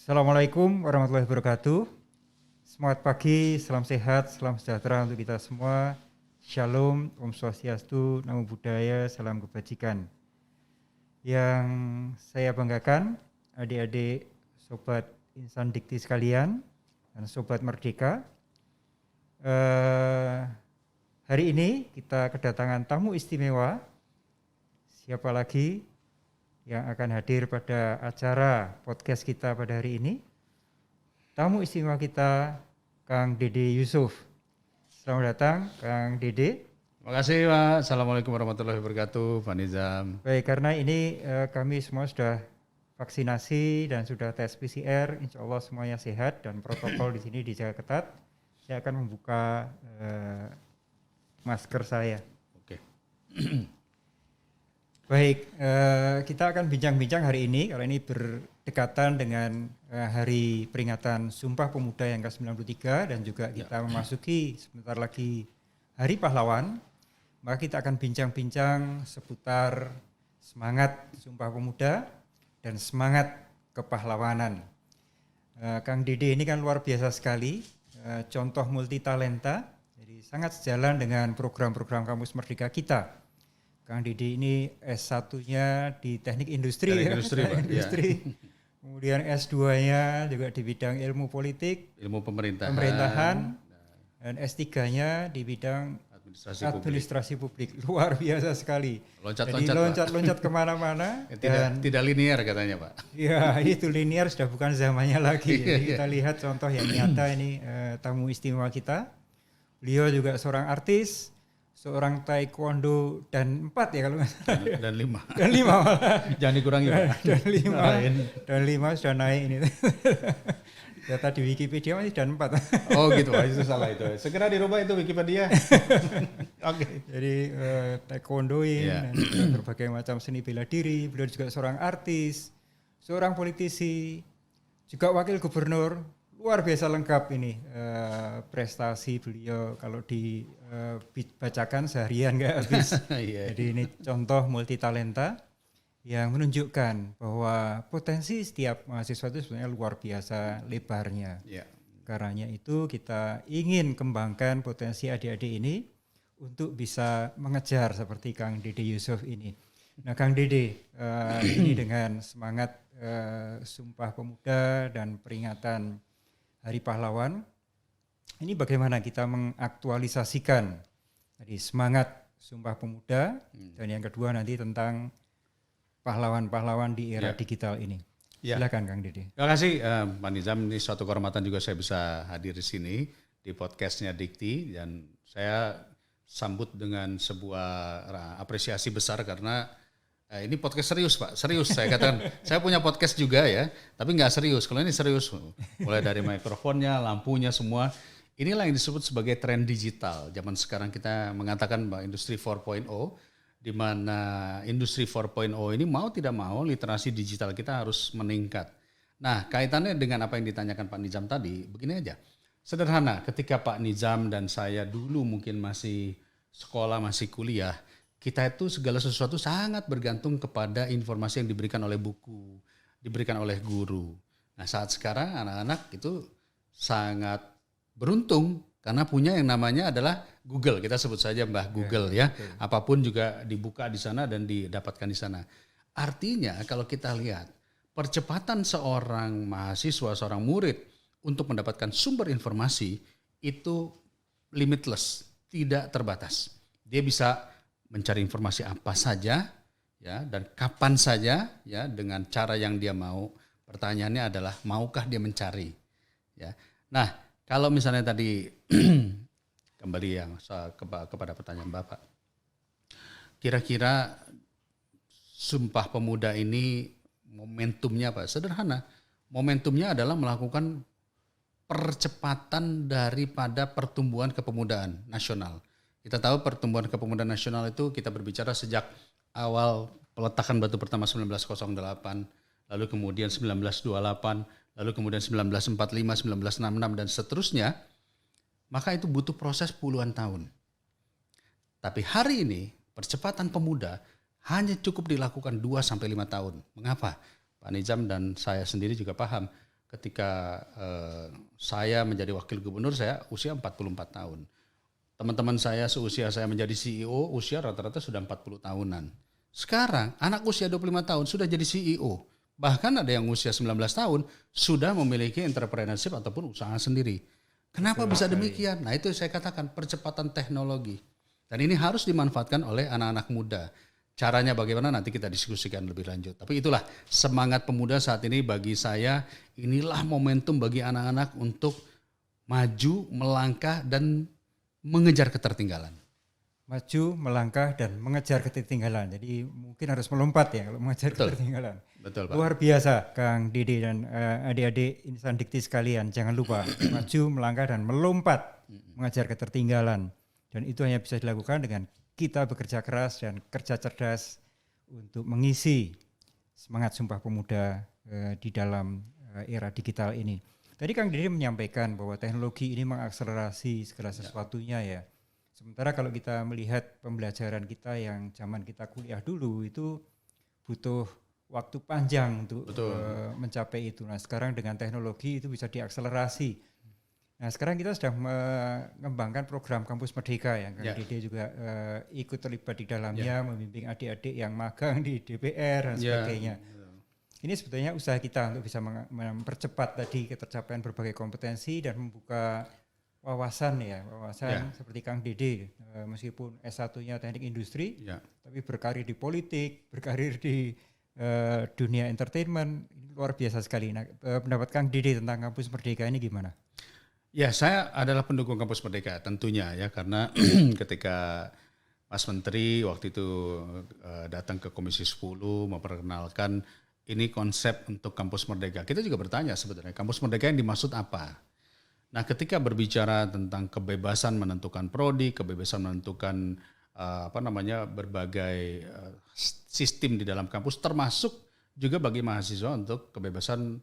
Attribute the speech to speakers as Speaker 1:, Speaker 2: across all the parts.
Speaker 1: Assalamualaikum warahmatullahi wabarakatuh. Semangat pagi, salam sehat, salam sejahtera untuk kita semua. Shalom, Om Swastiastu, Namo Buddhaya, salam kebajikan. Yang saya banggakan, adik-adik Sobat Insan Dikti sekalian, dan Sobat Merdeka. Hari ini kita kedatangan tamu istimewa. Siapa lagi yang akan hadir pada acara podcast kita pada hari ini? Tamu istimewa kita, Kang Dede Yusuf. Selamat datang, Kang Dede.
Speaker 2: Terima kasih Pak. Assalamualaikum warahmatullahi wabarakatuh, Pak Nizam.
Speaker 1: Baik, karena ini kami semua sudah vaksinasi dan sudah tes PCR, insya Allah semuanya sehat dan protokol di sini dijaga ketat. Saya akan membuka masker saya.
Speaker 2: Oke.
Speaker 1: Baik, kita akan bincang-bincang hari ini, karena ini berdekatan dengan hari peringatan Sumpah Pemuda yang ke-93 dan juga kita memasuki sebentar lagi Hari Pahlawan. Maka kita akan bincang-bincang seputar semangat Sumpah Pemuda dan semangat kepahlawanan. Kang Dede ini kan luar biasa sekali, contoh multitalenta, jadi sangat sejalan dengan program-program Kampus Merdeka kita. Kang Dede ini S1-nya di Teknik Industri,
Speaker 2: Pak.
Speaker 1: Industri. Ya. Kemudian S2-nya juga di bidang ilmu politik,
Speaker 2: ilmu pemerintahan,
Speaker 1: dan S3-nya di bidang administrasi publik. Luar biasa sekali. Jadi loncat-loncat kemana-mana.
Speaker 2: Tidak linear katanya Pak.
Speaker 1: Ya, itu linear sudah bukan zamannya lagi. Jadi kita lihat contoh yang nyata ini tamu istimewa kita. Beliau juga seorang artis, seorang taekwondo dan 4 ya kalau nggak salah.
Speaker 2: Dan 5.
Speaker 1: Dan 5 malah.
Speaker 2: Jangan dikurangi Pak.
Speaker 1: Dan 5 sudah naik ini. Data di Wikipedia masih dan 4.
Speaker 2: Oh gitu Pak, itu salah itu. Segera dirubah itu Wikipedia.
Speaker 1: Oke. Jadi taekwondoin dan juga berbagai macam seni bela diri. Beliau juga seorang artis, seorang politisi, juga wakil gubernur. Luar biasa lengkap ini prestasi beliau, kalau dibacakan seharian nggak habis. Jadi ini contoh multitalenta yang menunjukkan bahwa potensi setiap mahasiswa itu sebenarnya luar biasa lebarnya. Karenanya itu kita ingin kembangkan potensi adik-adik ini untuk bisa mengejar seperti Kang Dede Yusuf ini. Nah Kang Dede, ini dengan semangat Sumpah Pemuda dan peringatan Hari Pahlawan, ini bagaimana kita mengaktualisasikan tadi semangat Sumpah Pemuda dan yang kedua nanti tentang pahlawan-pahlawan di era digital ini. Silakan Kang Dede.
Speaker 2: Terima kasih Pak Nizam, ini suatu kehormatan juga saya bisa hadir di sini di podcastnya Dikti, dan saya sambut dengan sebuah apresiasi besar karena ini podcast serius Pak, serius saya katakan. Saya punya podcast juga ya, tapi nggak serius. Kalau ini serius, mulai dari mikrofonnya, lampunya semua. Inilah yang disebut sebagai tren digital. Zaman sekarang kita mengatakan bahwa industri 4.0, di mana industri 4.0 ini mau tidak mau literasi digital kita harus meningkat. Nah kaitannya dengan apa yang ditanyakan Pak Nizam tadi, begini aja. Sederhana, ketika Pak Nizam dan saya dulu mungkin masih sekolah, masih kuliah, kita itu segala sesuatu sangat bergantung kepada informasi yang diberikan oleh buku, diberikan oleh guru. Nah saat sekarang anak-anak itu sangat beruntung karena punya yang namanya adalah Google. Kita sebut saja Mbah Google ya. Apapun juga dibuka di sana dan didapatkan di sana. Artinya kalau kita lihat percepatan seorang mahasiswa, seorang murid untuk mendapatkan sumber informasi itu limitless, tidak terbatas. Dia bisa mencari informasi apa saja ya dan kapan saja ya dengan cara yang dia mau. Pertanyaannya adalah maukah dia mencari ya. Nah, kalau misalnya tadi kembali yang kepada pertanyaan Bapak. Kira-kira Sumpah Pemuda ini momentumnya apa? Sederhana. Momentumnya adalah melakukan percepatan daripada pertumbuhan kepemudaan nasional. Kita tahu pertumbuhan kepemudaan nasional itu kita berbicara sejak awal peletakan batu pertama 1908, lalu kemudian 1928, lalu kemudian 1945, 1966 dan seterusnya. Maka itu butuh proses puluhan tahun. Tapi hari ini percepatan pemuda hanya cukup dilakukan 2-5 tahun. Mengapa? Pak Nizam dan saya sendiri juga paham. ketika saya menjadi wakil gubernur, saya usia 44 tahun. Teman-teman saya seusia saya menjadi CEO, usia rata-rata sudah 40 tahunan. Sekarang anak usia 25 tahun sudah jadi CEO. Bahkan ada yang usia 19 tahun sudah memiliki entrepreneurship ataupun usaha sendiri. Kenapa bisa demikian? Nah itu saya katakan percepatan teknologi. Dan ini harus dimanfaatkan oleh anak-anak muda. Caranya bagaimana nanti kita diskusikan lebih lanjut. Tapi itulah semangat pemuda saat ini bagi saya. Inilah momentum bagi anak-anak untuk maju, melangkah dan mengejar ketertinggalan.
Speaker 1: Maju, melangkah dan mengejar ketertinggalan. Jadi mungkin harus melompat ya kalau mengejar ketertinggalan.
Speaker 2: Betul, Pak.
Speaker 1: Luar biasa Kang Dede dan adik-adik insan dikti sekalian. Jangan lupa maju, melangkah dan melompat mengejar ketertinggalan. Dan itu hanya bisa dilakukan dengan kita bekerja keras dan kerja cerdas untuk mengisi semangat Sumpah Pemuda di dalam era digital ini. Tadi Kang Dede menyampaikan bahwa teknologi ini mengakselerasi segala sesuatunya ya. Sementara kalau kita melihat pembelajaran kita yang zaman kita kuliah dulu itu butuh waktu panjang untuk mencapai itu. Nah sekarang dengan teknologi itu bisa diakselerasi. Nah sekarang kita sedang mengembangkan program Kampus Merdeka ya. Kang Dede juga ikut terlibat di dalamnya, membimbing adik-adik yang magang di DPR dan sebagainya. Ini sebetulnya usaha kita untuk bisa mempercepat tadi ketercapaian berbagai kompetensi dan membuka wawasan seperti Kang Dede, meskipun S1-nya teknik industri, tapi berkarir di politik, berkarir di dunia entertainment, ini luar biasa sekali. Nah, pendapat Kang Dede tentang Kampus Merdeka ini gimana?
Speaker 2: Ya, saya adalah pendukung Kampus Merdeka tentunya ya, karena ketika Mas Menteri waktu itu datang ke Komisi 10 memperkenalkan ini konsep untuk Kampus Merdeka. Kita juga bertanya sebetulnya Kampus Merdeka yang dimaksud apa? Nah ketika berbicara tentang kebebasan menentukan prodi, kebebasan menentukan berbagai sistem di dalam kampus, termasuk juga bagi mahasiswa untuk kebebasan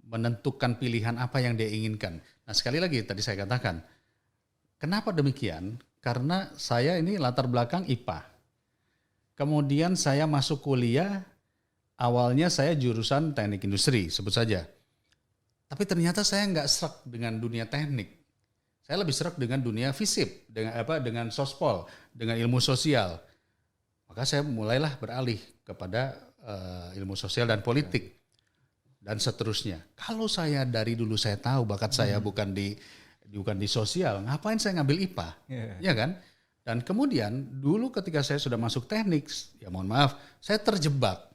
Speaker 2: menentukan pilihan apa yang dia inginkan. Nah sekali lagi tadi saya katakan, kenapa demikian? Karena saya ini latar belakang IPA. Kemudian saya masuk kuliah, awalnya saya jurusan teknik industri, sebut saja. Tapi ternyata saya nggak serak dengan dunia teknik. Saya lebih serak dengan dunia FISIP, dengan sospol, dengan ilmu sosial. Maka saya mulailah beralih kepada ilmu sosial dan politik dan seterusnya. Kalau saya dari dulu saya tahu bakat saya bukan di sosial, ngapain saya ngambil IPA? Ya kan? Dan kemudian dulu ketika saya sudah masuk teknik, ya mohon maaf, saya terjebak.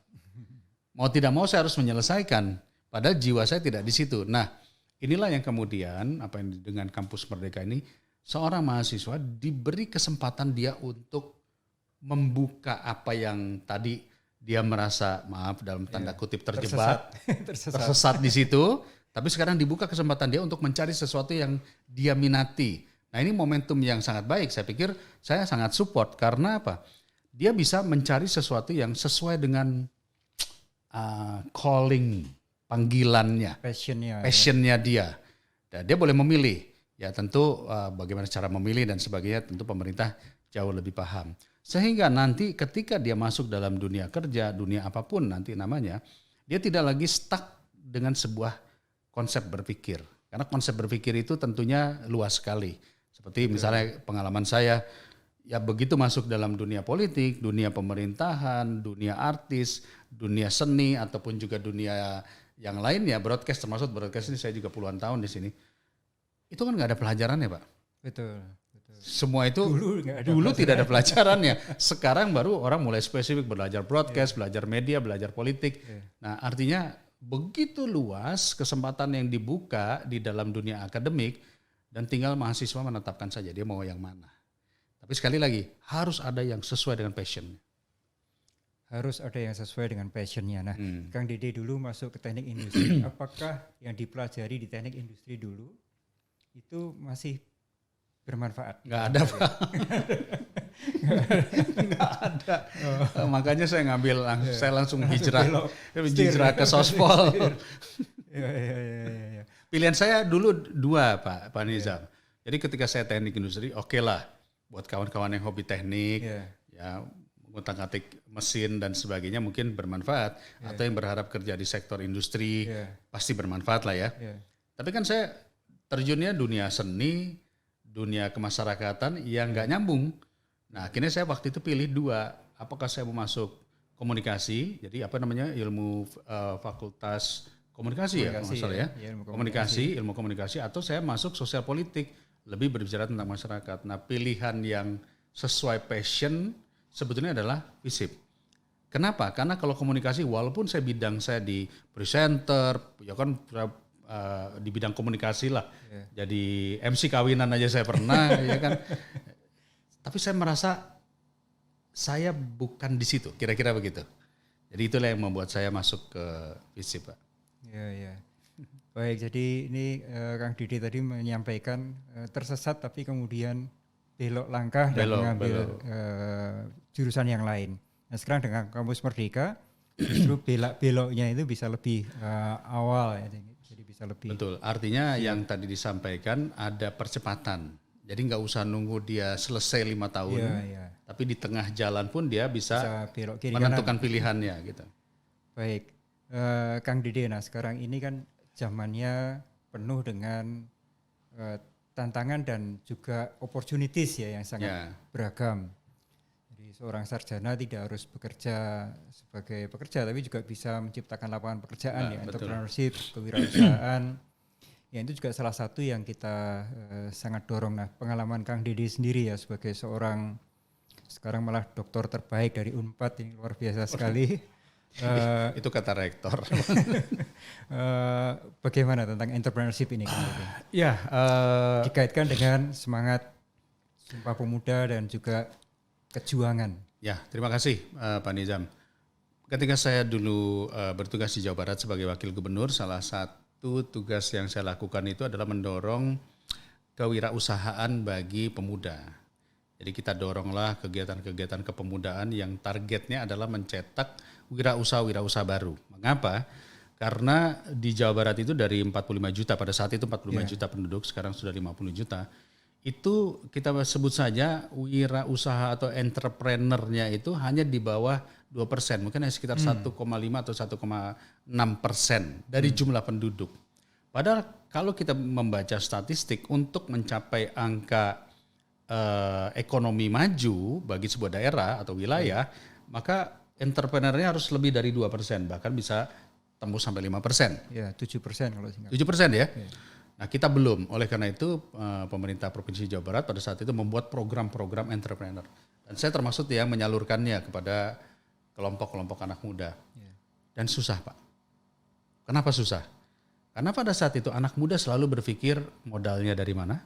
Speaker 2: Mau tidak mau saya harus menyelesaikan, padahal jiwa saya tidak di situ. Nah, inilah yang kemudian dengan Kampus Merdeka ini, seorang mahasiswa diberi kesempatan dia untuk membuka apa yang tadi dia merasa, maaf dalam tanda kutip terjebak, tersesat di situ, tapi sekarang dibuka kesempatan dia untuk mencari sesuatu yang dia minati. Nah ini momentum yang sangat baik, saya pikir saya sangat support karena apa? Dia bisa mencari sesuatu yang sesuai dengan calling, panggilannya, passionnya dia. Dan dia boleh memilih. Ya tentu bagaimana cara memilih dan sebagainya tentu pemerintah jauh lebih paham. Sehingga nanti ketika dia masuk dalam dunia kerja, dunia apapun nanti namanya, dia tidak lagi stuck dengan sebuah konsep berpikir. Karena konsep berpikir itu tentunya luas sekali. Seperti misalnya pengalaman saya, ya begitu masuk dalam dunia politik, dunia pemerintahan, dunia artis, dunia seni ataupun juga dunia yang lainnya, broadcast termasuk broadcast ini saya juga puluhan tahun di sini. Itu kan nggak ada pelajarannya, Pak.
Speaker 1: Betul.
Speaker 2: Semua itu dulu tidak ada pelajarannya. Sekarang baru orang mulai spesifik belajar broadcast, belajar media, belajar politik. Nah artinya begitu luas kesempatan yang dibuka di dalam dunia akademik dan tinggal mahasiswa menetapkan saja dia mau yang mana. Tapi sekali lagi harus ada yang sesuai dengan passion.
Speaker 1: Harus ada yang sesuai dengan passionnya. Nah, Kang Dede dulu masuk ke teknik industri. Apakah yang dipelajari di teknik industri dulu itu masih bermanfaat?
Speaker 2: Nggak ada, Pak. Nggak ada. Makanya saya saya langsung hijrah ke sospol. Pilihan saya dulu dua, Pak Nizam. Jadi ketika saya teknik industri, oke lah buat kawan-kawan yang hobi teknik, ya ngutak-ngatik mesin dan sebagainya mungkin bermanfaat, atau yang berharap kerja di sektor industri pasti bermanfaat lah ya. Tapi kan saya terjunnya dunia seni, dunia kemasyarakatan yang nggak nyambung. Nah akhirnya saya waktu itu pilih dua, apakah saya mau masuk komunikasi, jadi ilmu fakultas komunikasi ya, kalau salah ya, ilmu komunikasi, atau saya masuk sosial politik, lebih berbicara tentang masyarakat. Nah pilihan yang sesuai passion sebetulnya adalah FISIP. Kenapa? Karena kalau komunikasi, walaupun bidang saya di presenter, ya kan di bidang komunikasi lah, jadi MC kawinan aja saya pernah, ya kan. Tapi saya merasa saya bukan di situ, kira-kira begitu. Jadi itulah yang membuat saya masuk ke FISIP, Pak. Ya.
Speaker 1: Baik, jadi ini Kang Didi tadi menyampaikan tersesat tapi kemudian belok langkah dan mengambil jurusan yang lain. Nah sekarang dengan Kampus Merdeka justru beloknya itu bisa lebih awal ya, jadi bisa lebih.
Speaker 2: Betul, artinya yang tadi disampaikan ada percepatan. Jadi nggak usah nunggu dia selesai 5 tahun, tapi di tengah jalan pun dia bisa belok kiri menentukan kanan pilihannya gitu.
Speaker 1: Baik, Kang Didi, nah sekarang ini kan zamannya penuh dengan tantangan dan juga opportunities ya yang sangat beragam. Jadi seorang sarjana tidak harus bekerja sebagai pekerja, tapi juga bisa menciptakan lapangan pekerjaan, entrepreneurship, kewirausahaan. Ya itu juga salah satu yang kita sangat dorong. Nah pengalaman Kang Didi sendiri ya sebagai seorang sekarang malah doktor terbaik dari Unpad, ini luar biasa sekali.
Speaker 2: Itu kata rektor.
Speaker 1: Bagaimana tentang entrepreneurship ini Kang Didi?
Speaker 2: Ya,
Speaker 1: dikaitkan dengan semangat Sumpah Pemuda dan juga kejuangan.
Speaker 2: Ya, terima kasih Pak Nizam. Ketika saya dulu bertugas di Jawa Barat sebagai wakil gubernur, salah satu tugas yang saya lakukan itu adalah mendorong kewirausahaan bagi pemuda. Jadi kita doronglah kegiatan-kegiatan kepemudaan yang targetnya adalah mencetak wirausaha baru. Mengapa? Karena di Jawa Barat itu dari 45 juta, pada saat itu 45 juta penduduk, sekarang sudah 50 juta. Itu kita sebut saja wirausaha atau entrepreneurnya itu hanya di bawah 2%, mungkin sekitar 1,5 atau 1,6% dari jumlah penduduk. Padahal kalau kita membaca statistik untuk mencapai angka ekonomi maju bagi sebuah daerah atau wilayah, maka entrepreneurnya harus lebih dari 2%, bahkan bisa tembus sampai 5%.
Speaker 1: Ya, 7% kalau singkat.
Speaker 2: 7% ya. Nah kita belum, oleh karena itu pemerintah Provinsi Jawa Barat pada saat itu membuat program-program entrepreneur. Dan saya termasuk yang menyalurkannya kepada kelompok-kelompok anak muda. Dan susah Pak. Kenapa susah? Karena pada saat itu anak muda selalu berpikir modalnya dari mana,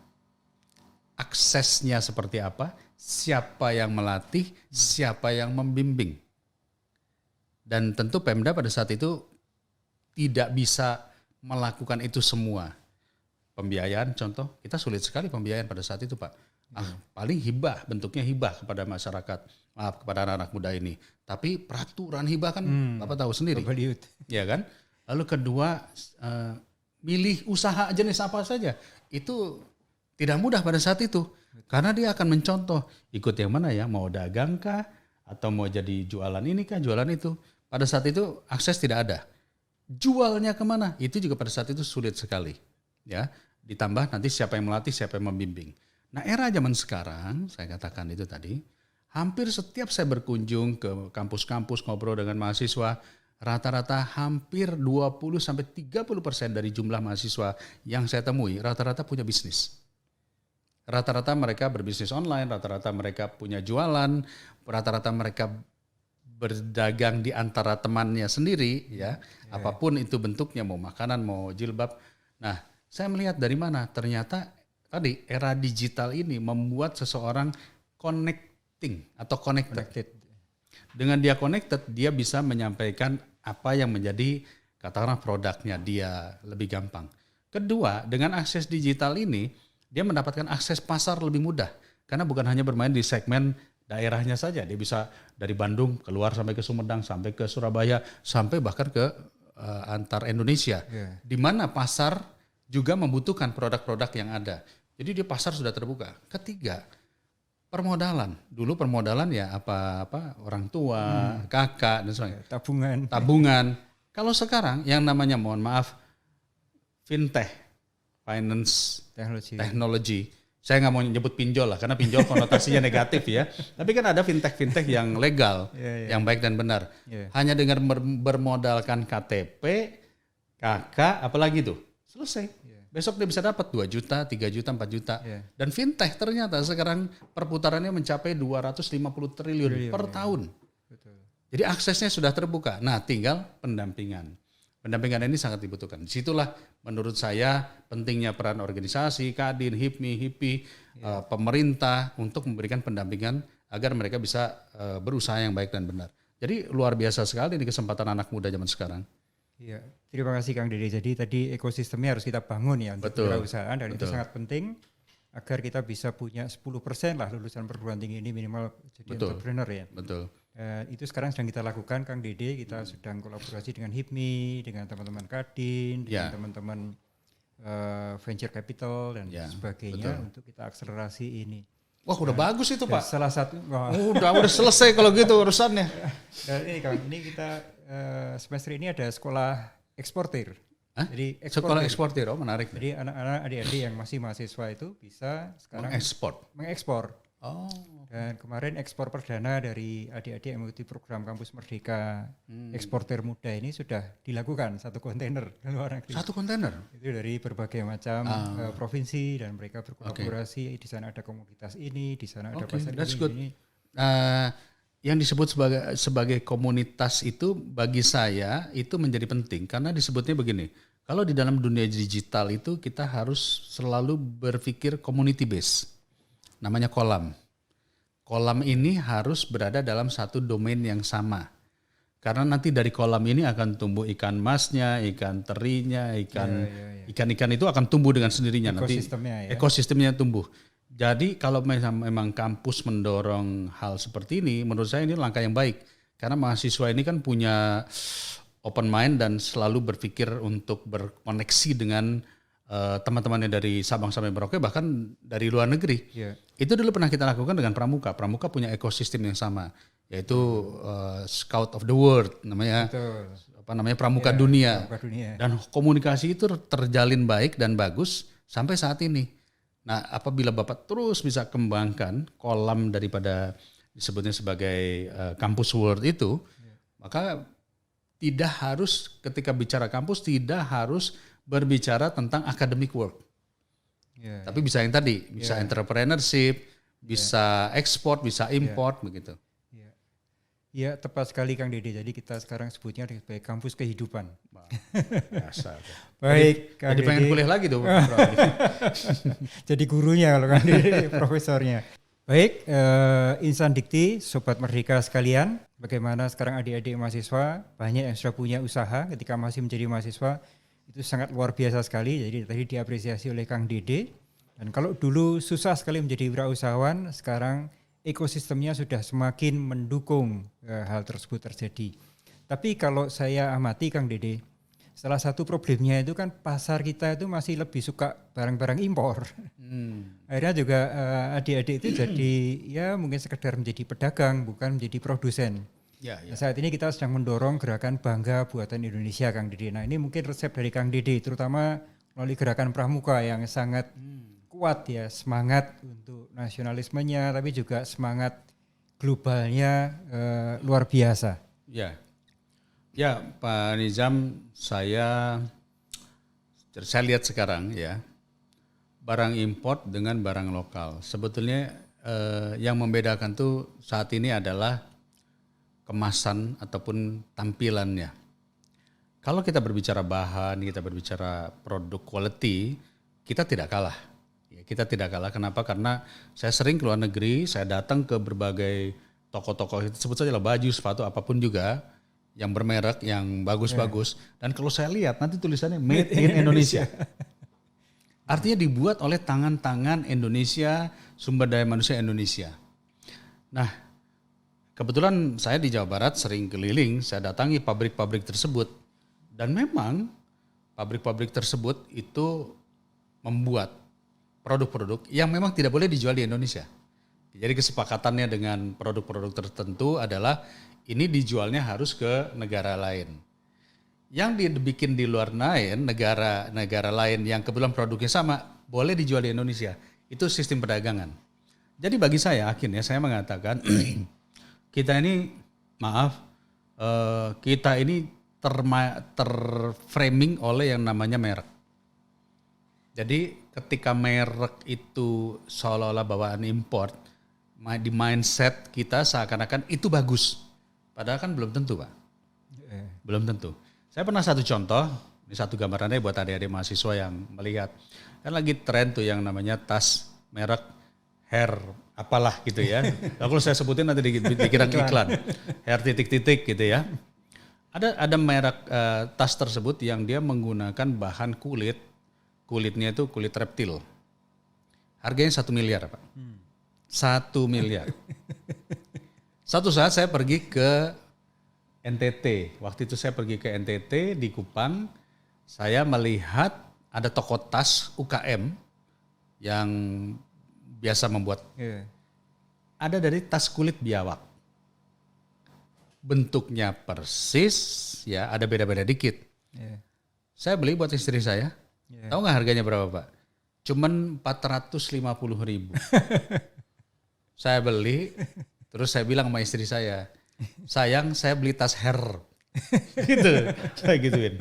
Speaker 2: aksesnya seperti apa, siapa yang melatih, siapa yang membimbing. Dan tentu Pemda pada saat itu tidak bisa melakukan itu semua. Pembiayaan contoh, kita sulit sekali pembiayaan pada saat itu Pak. Paling hibah, bentuknya hibah kepada masyarakat, kepada anak-anak muda ini. Tapi peraturan hibah kan Bapak tahu sendiri. Ya kan? Lalu kedua, milih usaha jenis apa saja. Itu tidak mudah pada saat itu. Karena dia akan mencontoh, ikut yang mana ya, mau dagang kah, atau mau jadi jualan ini kah, jualan itu. Pada saat itu akses tidak ada. Jualnya kemana? Itu juga pada saat itu sulit sekali. Ya, ditambah nanti siapa yang melatih, siapa yang membimbing. Nah era zaman sekarang, saya katakan itu tadi, hampir setiap saya berkunjung ke kampus-kampus ngobrol dengan mahasiswa, rata-rata hampir 20-30% dari jumlah mahasiswa yang saya temui, rata-rata punya bisnis. Rata-rata mereka berbisnis online, rata-rata mereka punya jualan, rata-rata mereka berdagang di antara temannya sendiri, ya, apapun itu bentuknya, mau makanan, mau jilbab. Nah, saya melihat dari mana? Ternyata tadi era digital ini membuat seseorang connecting atau connected. Dengan dia connected, dia bisa menyampaikan apa yang menjadi katakanlah produknya dia lebih gampang. Kedua, dengan akses digital ini, dia mendapatkan akses pasar lebih mudah. Karena bukan hanya bermain di segmen daerahnya saja, dia bisa dari Bandung keluar sampai ke Sumedang, sampai ke Surabaya, sampai bahkan ke antar Indonesia. Di mana pasar juga membutuhkan produk-produk yang ada. Jadi dia pasar sudah terbuka. Ketiga, Permodalan. Dulu permodalan ya apa orang tua, kakak dan sebagainya. Tabungan. Kalau sekarang yang namanya mohon maaf fintech, finance, teknologi. Saya nggak mau nyebut pinjol lah, karena pinjol konotasinya negatif ya. Tapi kan ada fintech yang legal, yang baik dan benar. Hanya dengan bermodalkan KTP, KK, apalagi tuh, selesai. Besok dia bisa dapat 2 juta, 3 juta, 4 juta. Dan fintech ternyata sekarang perputarannya mencapai 250 triliun per tahun.
Speaker 1: Betul.
Speaker 2: Jadi aksesnya sudah terbuka. Nah, tinggal pendampingan. Pendampingan ini sangat dibutuhkan. Disitulah menurut saya pentingnya peran organisasi, Kadin, HIPMI, HIPI, pemerintah untuk memberikan pendampingan agar mereka bisa berusaha yang baik dan benar. Jadi luar biasa sekali ini kesempatan anak muda zaman sekarang.
Speaker 1: Iya, terima kasih Kang Dede. Jadi tadi ekosistemnya harus kita bangun ya untuk kewirausahaan dan itu sangat penting agar kita bisa punya 10% lah lulusan perguruan tinggi ini minimal jadi entrepreneur ya.
Speaker 2: Betul.
Speaker 1: Itu sekarang sedang kita lakukan Kang Dede, kita sedang kolaborasi dengan HIPMI, dengan teman-teman Kadin, dengan teman-teman venture capital dan sebagainya untuk kita akselerasi ini.
Speaker 2: Wah udah bagus itu Pak.
Speaker 1: Salah satu.
Speaker 2: Udah selesai kalau gitu urusannya.
Speaker 1: Dan ini Kang, ini kita semester ini ada sekolah eksportir. Jadi
Speaker 2: sekolah eksportir, menarik.
Speaker 1: Jadi anak-anak adik-adik yang masih mahasiswa itu bisa sekarang mengekspor.
Speaker 2: Oh.
Speaker 1: Dan kemarin ekspor perdana dari adik-adik yang mengikuti program Kampus Merdeka Eksportir Muda ini sudah dilakukan 1 kontainer ke luar negeri. 1
Speaker 2: kontainer?
Speaker 1: Itu dari berbagai macam provinsi dan mereka berkolaborasi. Di sana ada komunitas ini, di sana ada pasar ini.
Speaker 2: Yang disebut sebagai komunitas itu bagi saya itu menjadi penting karena disebutnya begini. Kalau di dalam dunia digital itu kita harus selalu berpikir community base. Namanya kolam. Kolam ini harus berada dalam satu domain yang sama. Karena nanti dari kolam ini akan tumbuh ikan masnya, ikan terinya, ikan-ikan itu akan tumbuh dengan sendirinya.
Speaker 1: Ekosistemnya
Speaker 2: nanti ekosistemnya tumbuh. Jadi kalau memang kampus mendorong hal seperti ini, menurut saya ini langkah yang baik. Karena mahasiswa ini kan punya open mind dan selalu berpikir untuk berkoneksi dengan teman-temannya dari Sabang sampai Merauke, bahkan dari luar negeri. Itu dulu pernah kita lakukan dengan Pramuka. Pramuka punya ekosistem yang sama, yaitu Scout of the World, namanya Pramuka Dunia. Dan komunikasi itu terjalin baik dan bagus sampai saat ini. Nah, apabila Bapak terus bisa kembangkan kolam daripada disebutnya sebagai kampus world itu, maka tidak harus ketika bicara kampus tidak harus berbicara tentang academic work. Tapi bisa yang tadi, bisa entrepreneurship, bisa ekspor, bisa import begitu.
Speaker 1: Iya, tepat sekali Kang Dede. Jadi kita sekarang sebutnya sebagai kampus kehidupan.
Speaker 2: Biasa.
Speaker 1: Baik, Kang
Speaker 2: jadi
Speaker 1: Dede.
Speaker 2: pengen kuliah lagi tuh.
Speaker 1: Jadi gurunya kalau Kang Dede, profesornya. Baik, Insan Dikti, Sobat Merdeka sekalian, bagaimana sekarang adik-adik mahasiswa banyak yang sudah punya usaha ketika masih menjadi mahasiswa, itu sangat luar biasa sekali. Jadi tadi diapresiasi oleh Kang Dede. Dan kalau dulu susah sekali menjadi wirausahawan, sekarang ekosistemnya sudah semakin mendukung hal tersebut terjadi. Tapi kalau saya amati Kang Dede, salah satu problemnya itu kan pasar kita itu masih lebih suka barang-barang impor. Akhirnya juga adik-adik itu jadi ya mungkin sekedar menjadi pedagang, bukan menjadi produsen. Nah, saat ini kita sedang mendorong gerakan Bangga Buatan Indonesia Kang Dede. Nah ini mungkin resep dari Kang Dede, terutama melalui gerakan Pramuka yang sangat kuat ya, semangat untuk nasionalismenya tapi juga semangat globalnya luar biasa.
Speaker 2: Ya Pak Nizam, saya lihat sekarang ya barang import dengan barang lokal. Sebetulnya yang membedakan tuh saat ini adalah kemasan ataupun tampilannya. Kalau kita berbicara bahan, kita berbicara produk quality, kita tidak kalah. Kita tidak kalah. Kenapa? Karena saya sering ke luar negeri, saya datang ke berbagai toko-toko, sebut saja lah baju, sepatu, apapun juga, yang bermerek, yang bagus-bagus. Dan kalau saya lihat nanti tulisannya Made in Indonesia. Artinya dibuat oleh tangan-tangan Indonesia, sumber daya manusia Indonesia. Nah, kebetulan saya di Jawa Barat sering keliling, saya datangi pabrik-pabrik tersebut. Dan memang pabrik-pabrik tersebut itu membuat produk-produk yang memang tidak boleh dijual di Indonesia. Jadi kesepakatannya dengan produk-produk tertentu adalah ini dijualnya harus ke negara lain. Yang dibikin di luar lain, negara lain yang kebetulan produknya sama, boleh dijual di Indonesia. Itu sistem perdagangan. Jadi bagi saya akhirnya saya mengatakan kita ini kita ini terframing oleh yang namanya merek. Jadi ketika merek itu seolah-olah bawaan import, di mindset kita seakan-akan itu bagus. Padahal kan belum tentu, Pak. Belum tentu. Saya pernah satu contoh, ini satu gambarannya buat adik-adik mahasiswa yang melihat. Kan lagi tren tuh yang namanya tas merek Hair apalah gitu ya. Kalau saya sebutin nanti dikira iklan. Hair titik-titik gitu ya. Ada merek tas tersebut yang dia menggunakan bahan kulitnya itu kulit reptil. Harganya 1 miliar, Pak. 1 miliar. Satu saat saya pergi ke NTT. Waktu itu saya pergi ke NTT di Kupang. Saya melihat ada toko tas UKM yang biasa membuat. Ada dari tas kulit biawak. Bentuknya persis, ya ada beda-beda dikit. Saya beli buat istri saya. Tahu nggak harganya berapa, Pak? Cuman 450.000. Saya beli, terus saya bilang sama istri saya, sayang saya beli tas Hair. Gitu, saya gituin.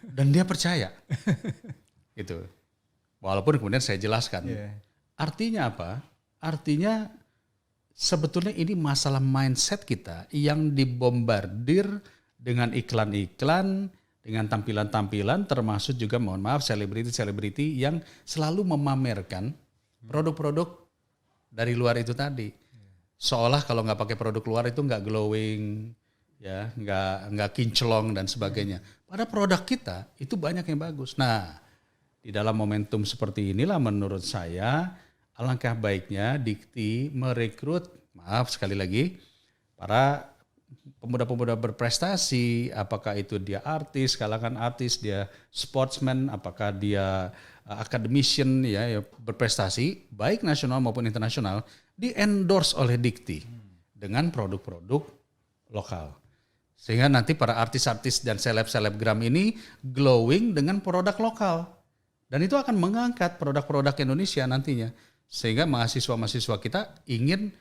Speaker 2: Dan dia percaya. Gitu. Walaupun kemudian saya jelaskan. Artinya apa? Artinya sebetulnya ini masalah mindset kita yang dibombardir dengan iklan-iklan, dengan tampilan-tampilan, termasuk juga mohon maaf selebriti-selebriti yang selalu memamerkan produk-produk dari luar itu tadi. Seolah kalau nggak pakai produk luar itu nggak glowing, ya nggak kinclong dan sebagainya. Pada produk kita itu banyak yang bagus. Nah, di dalam momentum seperti inilah menurut saya alangkah baiknya Dikti merekrut, maaf sekali lagi, para pemuda-pemuda berprestasi, apakah itu dia artis, kalangan artis, dia sportsman, apakah dia academician ya berprestasi, baik nasional maupun internasional, di-endorse oleh Dikti dengan produk-produk lokal. Sehingga nanti para artis-artis dan seleb-selebgram ini glowing dengan produk lokal. Dan itu akan mengangkat produk-produk Indonesia nantinya. Sehingga mahasiswa-mahasiswa kita ingin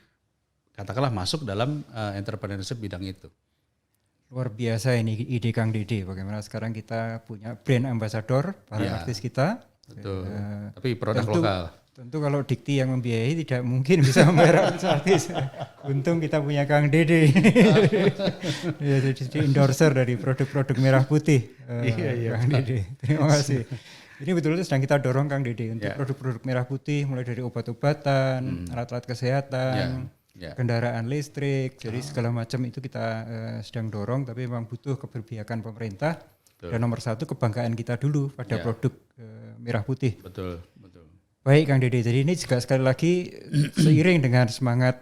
Speaker 2: katakanlah masuk dalam entrepreneurship bidang itu.
Speaker 1: Luar biasa ini ide Kang Dede. Bagaimana sekarang kita punya brand ambassador para artis kita.
Speaker 2: Betul. Tapi produk lokal.
Speaker 1: Tentu kalau Dikti yang membiayai tidak mungkin bisa membayar artis. Untung kita punya Kang Dede. Ya, jadi endorser dari produk-produk merah putih. Kang Dede. Terima kasih. Ini betul-betul sedang kita dorong Kang Dede untuk produk-produk merah putih, mulai dari obat-obatan, alat-alat kesehatan, kendaraan listrik, jadi segala macam itu kita sedang dorong, tapi memang butuh keberpihakan pemerintah. Betul. Dan nomor satu kebanggaan kita dulu pada produk merah putih.
Speaker 2: Betul.
Speaker 1: Baik Kang Dede, jadi ini juga sekali lagi seiring dengan semangat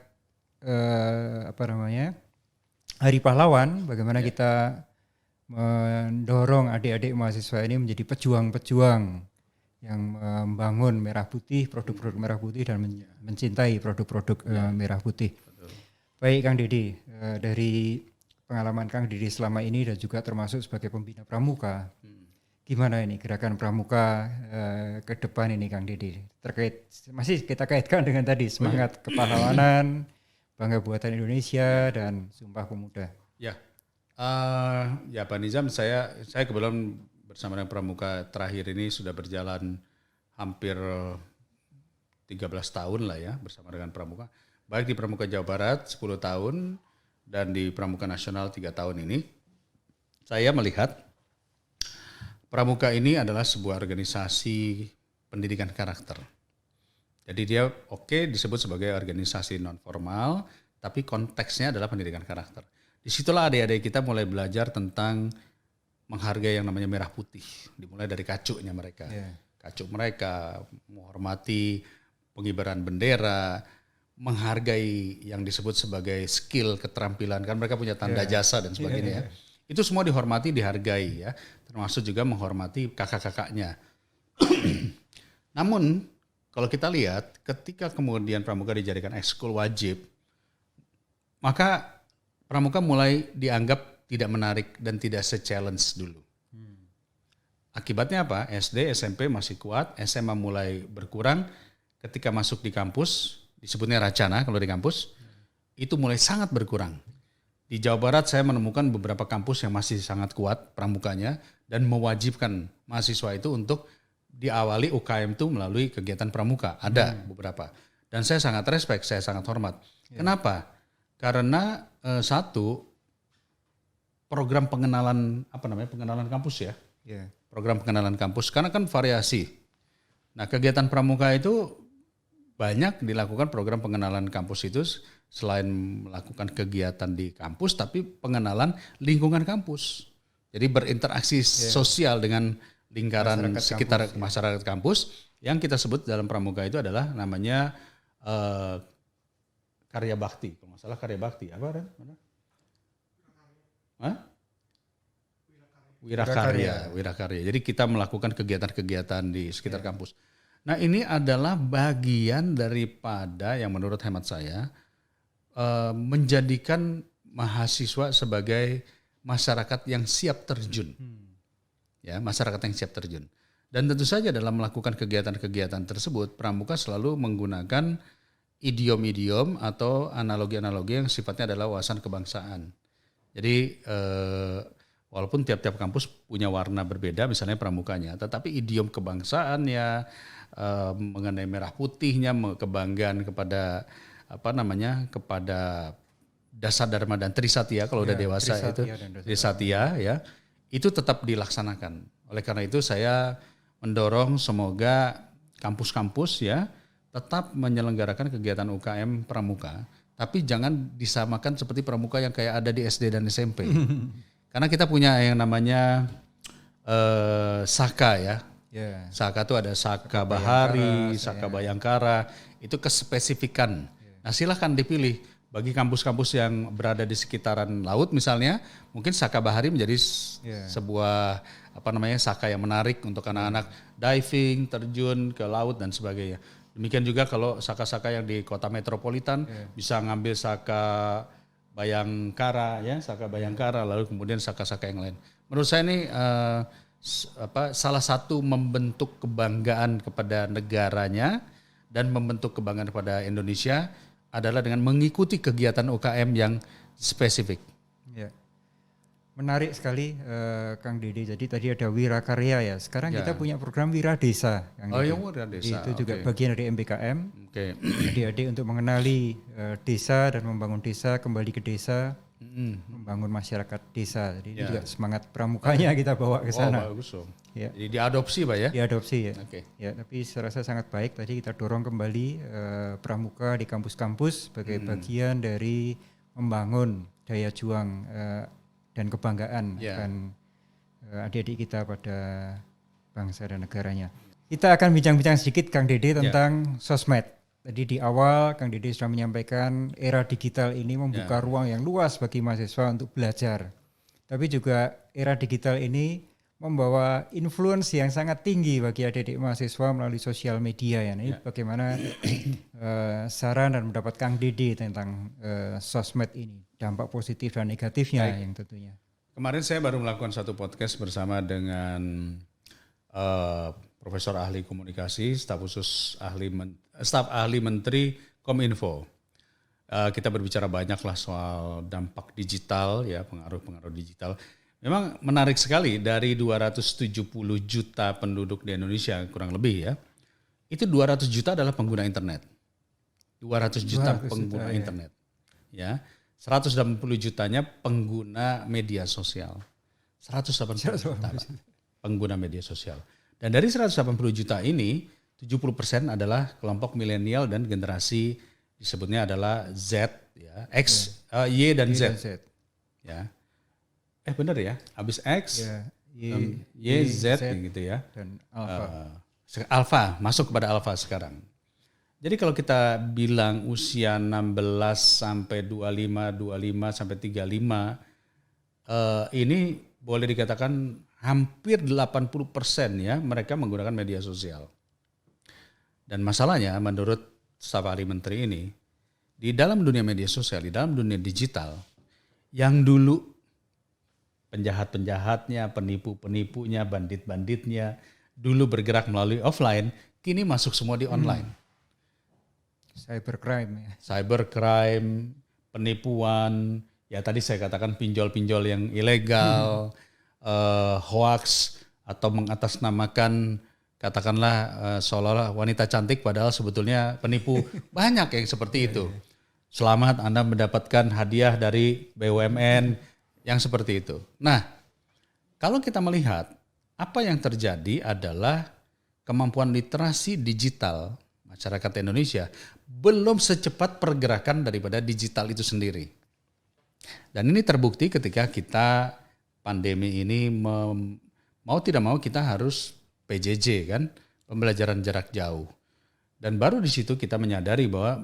Speaker 1: Hari Pahlawan, bagaimana kita mendorong adik-adik mahasiswa ini menjadi pejuang-pejuang yang membangun merah putih, produk-produk merah putih dan mencintai produk-produk merah putih. Betul. Baik Kang Dede, dari pengalaman Kang Dede selama ini dan juga termasuk sebagai pembina pramuka, gimana ini gerakan pramuka ke depan ini Kang Dede? Terkait masih kita kaitkan dengan tadi semangat kepahlawanan, bangga buatan Indonesia dan Sumpah Pemuda.
Speaker 2: Ya Pak Nizam, saya kebetulan bersama dengan pramuka terakhir ini sudah berjalan hampir 13 tahun lah ya bersama dengan pramuka. Baik di Pramuka Jawa Barat 10 tahun dan di Pramuka Nasional 3 tahun ini. Saya melihat pramuka ini adalah sebuah organisasi pendidikan karakter. Jadi dia disebut sebagai organisasi non formal, tapi konteksnya adalah pendidikan karakter. Disitulah adik-adik kita mulai belajar tentang menghargai yang namanya merah putih. Dimulai dari kacuknya mereka. Kacuk mereka, menghormati pengibaran bendera, menghargai yang disebut sebagai skill, keterampilan. Kan mereka punya tanda jasa dan sebagainya. Itu semua dihormati, dihargai ya. Termasuk juga menghormati kakak-kakaknya. Namun kalau kita lihat ketika kemudian pramuka dijadikan ekskul wajib, maka pramuka mulai dianggap tidak menarik dan tidak se-challenge dulu. Akibatnya apa? SD, SMP masih kuat, SMA mulai berkurang. Ketika masuk di kampus, disebutnya racana kalau di kampus, itu mulai sangat berkurang. Di Jawa Barat saya menemukan beberapa kampus yang masih sangat kuat pramukanya dan mewajibkan mahasiswa itu untuk diawali UKM itu melalui kegiatan pramuka. Ada beberapa. Dan saya sangat respect, saya sangat hormat. Kenapa? Karena satu, program pengenalan pengenalan kampus ya. Program pengenalan kampus karena kan variasi. Nah, kegiatan pramuka itu banyak dilakukan program pengenalan kampus itu selain melakukan kegiatan di kampus tapi pengenalan lingkungan kampus. Jadi berinteraksi sosial dengan lingkaran masyarakat sekitar kampus, masyarakat kampus yang kita sebut dalam pramuka itu adalah namanya karya bakti. Kalau nggak salah karya bakti apa Ren? Wirakarya. Jadi kita melakukan kegiatan-kegiatan di sekitar kampus. Nah, ini adalah bagian daripada yang menurut hemat saya menjadikan mahasiswa sebagai masyarakat yang siap terjun. Ya, masyarakat yang siap terjun. Dan tentu saja dalam melakukan kegiatan-kegiatan tersebut, pramuka selalu menggunakan idiom-idiom atau analogi-analogi yang sifatnya adalah wawasan kebangsaan. Jadi walaupun tiap-tiap kampus punya warna berbeda, misalnya pramukanya, tetapi idiom kebangsaannya, mengenai merah putihnya, kebanggaan kepada kepada dasar dharma dan trisatya kalau udah dewasa itu trisatya ya, itu tetap dilaksanakan. Oleh karena itu saya mendorong semoga kampus-kampus ya tetap menyelenggarakan kegiatan UKM pramuka, tapi jangan disamakan seperti pramuka yang kayak ada di SD dan SMP. Karena kita punya yang namanya Saka ya. Saka itu ada Saka Bahari, Saka Bayangkara, itu kespesifikan. Nah, silahkan dipilih bagi kampus-kampus yang berada di sekitaran laut misalnya, mungkin Saka Bahari menjadi sebuah Saka yang menarik untuk anak-anak diving, terjun ke laut dan sebagainya. Demikian juga kalau Saka-Saka yang di kota metropolitan bisa ngambil Saka Bayangkara ya, Saka Bayangkara, lalu kemudian Saka-Saka yang lain. Menurut saya ini salah satu membentuk kebanggaan kepada negaranya dan membentuk kebanggaan kepada Indonesia adalah dengan mengikuti kegiatan UKM yang spesifik. Ya.
Speaker 1: Menarik sekali Kang Dede. Jadi tadi ada Wirakarya ya. Sekarang kita punya program Wira Desa.
Speaker 2: Wira Desa.
Speaker 1: Itu juga bagian dari MBKM. Adik-adik untuk mengenali desa dan membangun desa, kembali ke desa, membangun masyarakat desa. Jadi ini juga semangat pramukanya kita bawa ke sana.
Speaker 2: Bagus. Ya. Jadi diadopsi Pak ya?
Speaker 1: Diadopsi ya. Ya, tapi saya rasa sangat baik. Tadi kita dorong kembali pramuka di kampus-kampus sebagai bagian dari membangun daya juang dan kebanggaan akan adik-adik kita pada bangsa dan negaranya. Kita akan bincang-bincang sedikit Kang Dede tentang sosmed. Tadi di awal Kang Dede sudah menyampaikan era digital ini membuka ruang yang luas bagi mahasiswa untuk belajar. Tapi juga era digital ini membawa influence yang sangat tinggi bagi adik-adik mahasiswa melalui sosial media ya. Ini bagaimana saran dan pendapat Kang Dede tentang sosmed ini, dampak positif dan negatifnya yang tentunya.
Speaker 2: Kemarin saya baru melakukan satu podcast bersama dengan Profesor Ahli Komunikasi, staf ahli Menteri Kominfo. Kita berbicara banyaklah soal dampak digital ya, pengaruh digital. Memang menarik sekali dari 270 juta penduduk di Indonesia kurang lebih ya. Itu 200 juta adalah pengguna internet. 200 juta pengguna internet. Ya. 180 jutanya pengguna media sosial. 180 juta pengguna media sosial. Dan dari 180 juta ini 70% adalah kelompok milenial dan generasi disebutnya adalah Z ya, X, Y dan Z. Ya. Benar ya, habis X, Y, Z gitu ya. Dan Alpha, masuk kepada Alpha sekarang. Jadi kalau kita bilang usia 16 sampai 25 sampai 35, ini boleh dikatakan hampir 80% ya mereka menggunakan media sosial. Dan masalahnya menurut staf ahli menteri ini, di dalam dunia media sosial, di dalam dunia digital, yang dulu penjahat-penjahatnya, penipu-penipunya, bandit-banditnya, dulu bergerak melalui offline, kini masuk semua di online.
Speaker 1: Cybercrime ya.
Speaker 2: Cybercrime, penipuan, ya tadi saya katakan pinjol-pinjol yang ilegal, hoax, atau mengatasnamakan katakanlah seolah-olah wanita cantik padahal sebetulnya penipu. Banyak yang seperti itu. Selamat Anda mendapatkan hadiah dari BUMN yang seperti itu. Nah, kalau kita melihat apa yang terjadi adalah kemampuan literasi digital masyarakat Indonesia belum secepat pergerakan daripada digital itu sendiri. Dan ini terbukti ketika kita pandemi ini mau tidak mau kita harus PJJ kan, pembelajaran jarak jauh. Dan baru di situ kita menyadari bahwa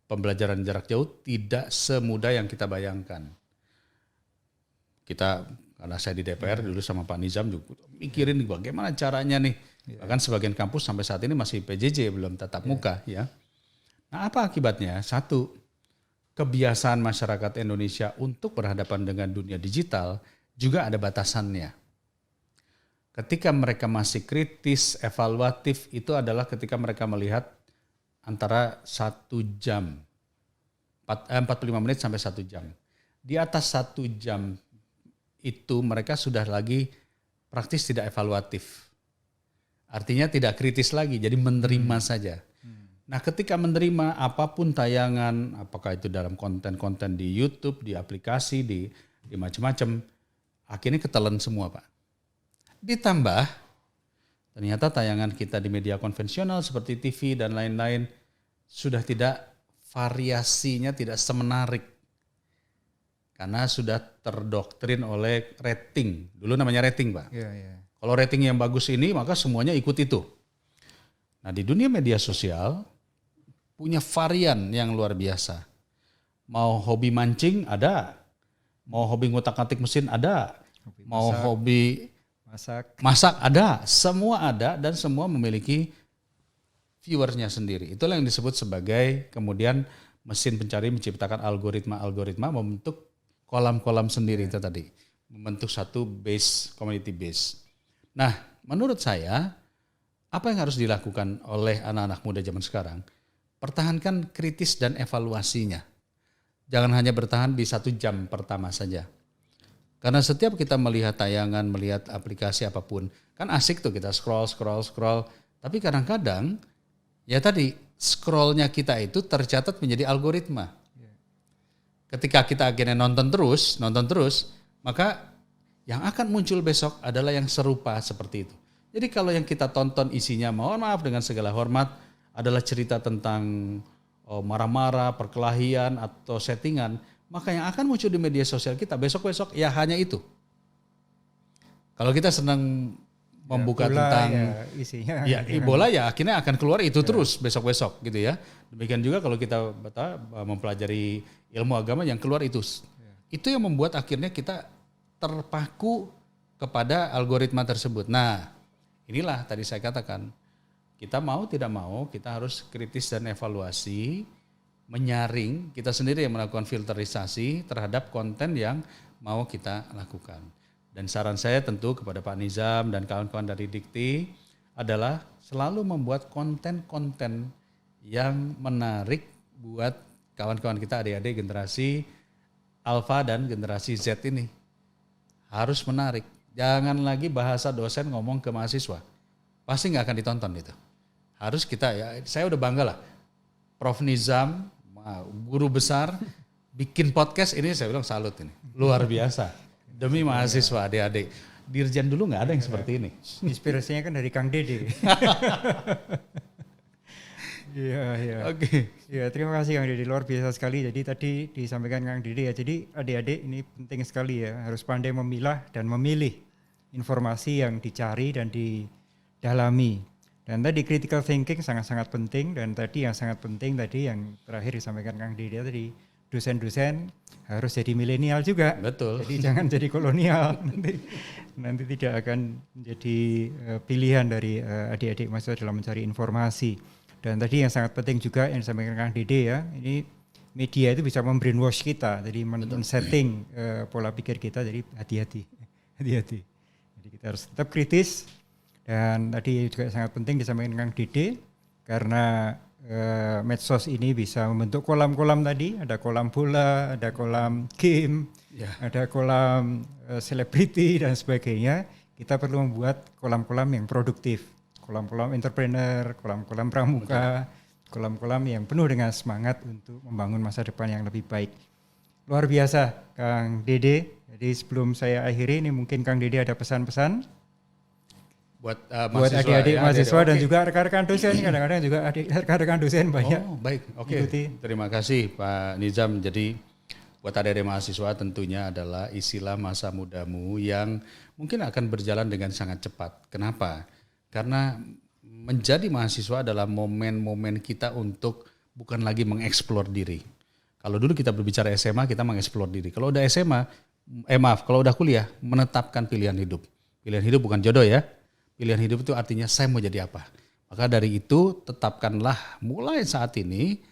Speaker 2: pembelajaran jarak jauh tidak semudah yang kita bayangkan. Karena saya di DPR dulu sama Pak Nizam juga mikirin bagaimana caranya nih. Bahkan sebagian kampus sampai saat ini masih PJJ, belum tatap muka ya. Nah, apa akibatnya? Satu, kebiasaan masyarakat Indonesia untuk berhadapan dengan dunia digital juga ada batasannya. Ketika mereka masih kritis, evaluatif, itu adalah ketika mereka melihat antara 1 jam, 45 menit sampai 1 jam. Di atas 1 jam itu mereka sudah lagi praktis tidak evaluatif. Artinya tidak kritis lagi, jadi menerima saja. Nah, ketika menerima apapun tayangan, apakah itu dalam konten-konten di YouTube, di aplikasi, di macam-macam, akhirnya ketelan semua, Pak. Ditambah, ternyata tayangan kita di media konvensional seperti TV dan lain-lain sudah tidak, variasinya tidak semenarik. Karena sudah terdoktrin oleh rating. Dulu namanya rating, Pak. Kalau rating yang bagus ini, maka semuanya ikut itu. Nah, di dunia media sosial, punya varian yang luar biasa. Mau hobi mancing, ada. Mau hobi ngutak-ngatik mesin, ada. Mau hobi masak, ada. Semua ada dan semua memiliki viewersnya sendiri. Itulah yang disebut sebagai kemudian mesin pencari menciptakan algoritma membentuk kolam-kolam sendiri itu tadi. Membentuk satu base, community base. Nah, menurut saya, apa yang harus dilakukan oleh anak-anak muda zaman sekarang? Pertahankan kritis dan evaluasinya. Jangan hanya bertahan di 1 jam pertama saja. Karena setiap kita melihat tayangan, melihat aplikasi apapun, kan asik tuh kita scroll. Tapi kadang-kadang, ya tadi, scrollnya kita itu tercatat menjadi algoritma. Ketika kita akhirnya nonton terus, maka yang akan muncul besok adalah yang serupa seperti itu. Jadi kalau yang kita tonton isinya, mohon maaf dengan segala hormat, adalah cerita tentang marah-marah, perkelahian atau settingan, maka yang akan muncul di media sosial kita besok-besok ya hanya itu. Kalau kita senang membuka tentang
Speaker 1: isinya,
Speaker 2: bola ya akhirnya akan keluar itu terus besok-besok gitu ya. Demikian juga kalau kita mempelajari ilmu agama yang keluar itu. Itu yang membuat akhirnya kita terpaku kepada algoritma tersebut. Nah, inilah tadi saya katakan, kita mau tidak mau kita harus kritis dan evaluasi, menyaring, kita sendiri yang melakukan filterisasi terhadap konten yang mau kita lakukan. Dan saran saya tentu kepada Pak Nizam dan kawan-kawan dari Dikti adalah selalu membuat konten-konten yang menarik buat kawan-kawan kita, adik-adik generasi Alpha dan generasi Z ini. Harus menarik. Jangan lagi bahasa dosen ngomong ke mahasiswa. Pasti nggak akan ditonton itu. Harus kita, ya saya udah bangga lah. Prof Nizam, guru besar, bikin podcast ini saya bilang salut ini. Luar biasa. Demi mahasiswa, adik-adik. Dirjen dulu nggak ada yang seperti ini.
Speaker 1: Inspirasinya kan dari Kang Dede. Iya.
Speaker 2: Oke.
Speaker 1: Ya, terima kasih Kang Dede, luar biasa sekali. Jadi tadi disampaikan Kang Dede ya. Jadi adik-adik ini penting sekali ya, harus pandai memilah dan memilih informasi yang dicari dan didalami. Dan tadi critical thinking sangat-sangat penting, dan tadi yang sangat penting tadi yang terakhir disampaikan Kang Dede tadi, dosen-dosen harus jadi milenial juga.
Speaker 2: Betul.
Speaker 1: Jadi jangan jadi kolonial, nanti tidak akan menjadi pilihan dari adik-adik mahasiswa dalam mencari informasi. Dan tadi yang sangat penting juga yang disampaikan Kang Dede ya, ini media itu bisa membrainwash kita, jadi men-setting pola pikir kita, jadi hati-hati. Jadi kita harus tetap kritis. Dan tadi juga sangat penting disampaikan Kang Dede, karena medsos ini bisa membentuk kolam-kolam tadi, ada kolam bola, ada kolam game, ada kolam selebriti dan sebagainya. Kita perlu membuat kolam-kolam yang produktif, kolam-kolam entrepreneur, kolam-kolam pramuka, kolam-kolam yang penuh dengan semangat untuk membangun masa depan yang lebih baik. Luar biasa Kang Dede. Jadi sebelum saya akhiri ini mungkin Kang Dede ada pesan-pesan buat adik-adik mahasiswa dan juga rekan-rekan dosen. Kadang-kadang juga rekan-rekan dosen banyak.
Speaker 2: Oh baik, oke. Terima kasih Pak Nizam. Jadi buat adik-adik mahasiswa tentunya adalah isilah masa mudamu yang mungkin akan berjalan dengan sangat cepat. Kenapa? Karena menjadi mahasiswa adalah momen-momen kita untuk bukan lagi mengeksplor diri. Kalau dulu kita berbicara SMA, kita mengeksplor diri. Kalau udah SMA, kalau udah kuliah, menetapkan pilihan hidup. Pilihan hidup bukan jodoh ya. Pilihan hidup itu artinya saya mau jadi apa. Maka dari itu tetapkanlah mulai saat ini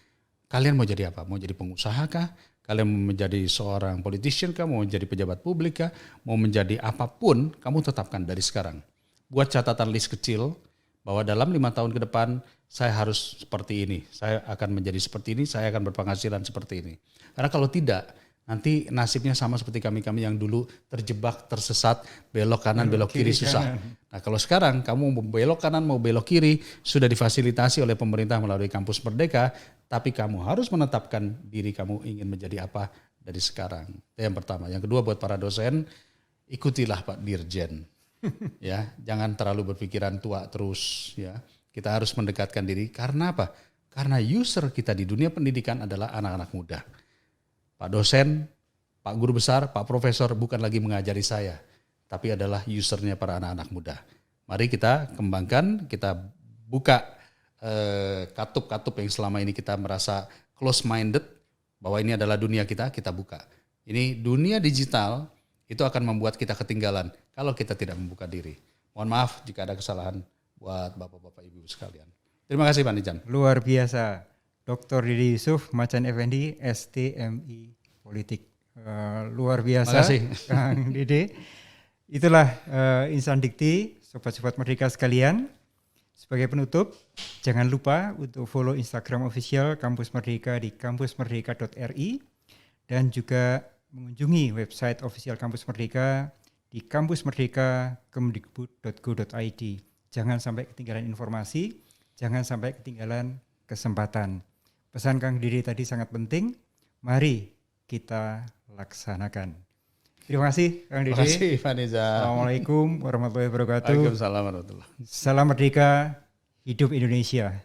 Speaker 2: kalian mau jadi apa. Mau jadi pengusaha kah? Kalian mau menjadi seorang politician kah? Mau menjadi pejabat publik kah? Mau menjadi apapun, kamu tetapkan dari sekarang. Buat catatan list kecil bahwa dalam 5 tahun ke depan saya harus seperti ini. Saya akan menjadi seperti ini, saya akan berpenghasilan seperti ini. Karena kalau tidak, nanti nasibnya sama seperti kami-kami yang dulu terjebak, tersesat, belok kanan, belok kiri susah. Nah kalau sekarang kamu mau belok kanan, mau belok kiri, sudah difasilitasi oleh pemerintah melalui Kampus Merdeka, tapi kamu harus menetapkan diri kamu ingin menjadi apa dari sekarang. Itu yang pertama. Yang kedua buat para dosen, ikutilah Pak Dirjen. Ya, jangan terlalu berpikiran tua terus. Ya, kita harus mendekatkan diri. Karena apa? Karena user kita di dunia pendidikan adalah anak-anak muda. Pak dosen, Pak guru besar, Pak profesor bukan lagi mengajari saya, tapi adalah usernya para anak-anak muda. Mari kita kembangkan, kita buka katup-katup yang selama ini kita merasa close-minded, bahwa ini adalah dunia kita buka. Ini dunia digital itu akan membuat kita ketinggalan kalau kita tidak membuka diri. Mohon maaf jika ada kesalahan buat Bapak-Bapak Ibu sekalian. Terima kasih Pak Nizam.
Speaker 1: Luar biasa. Dr. Dede Yusuf, Macan Effendi, STMI Politik. Luar biasa Kang Dede. Itulah Insan Dikti, Sobat-Sobat Merdeka sekalian. Sebagai penutup, jangan lupa untuk follow Instagram official Kampus Merdeka di kampusmerdeka.ri dan juga mengunjungi website official Kampus Merdeka di kampusmerdeka.kemdikbud.go.id. Jangan sampai ketinggalan informasi, jangan sampai ketinggalan kesempatan. Pesan Kang Dede tadi sangat penting, mari kita laksanakan. Terima kasih Kang Dede.
Speaker 2: Terima kasih Pak Nizam.
Speaker 1: Assalamualaikum warahmatullahi wabarakatuh.
Speaker 2: Waalaikumsalam warahmatullahi wabarakatuh.
Speaker 1: Salam Merdeka, hidup Indonesia.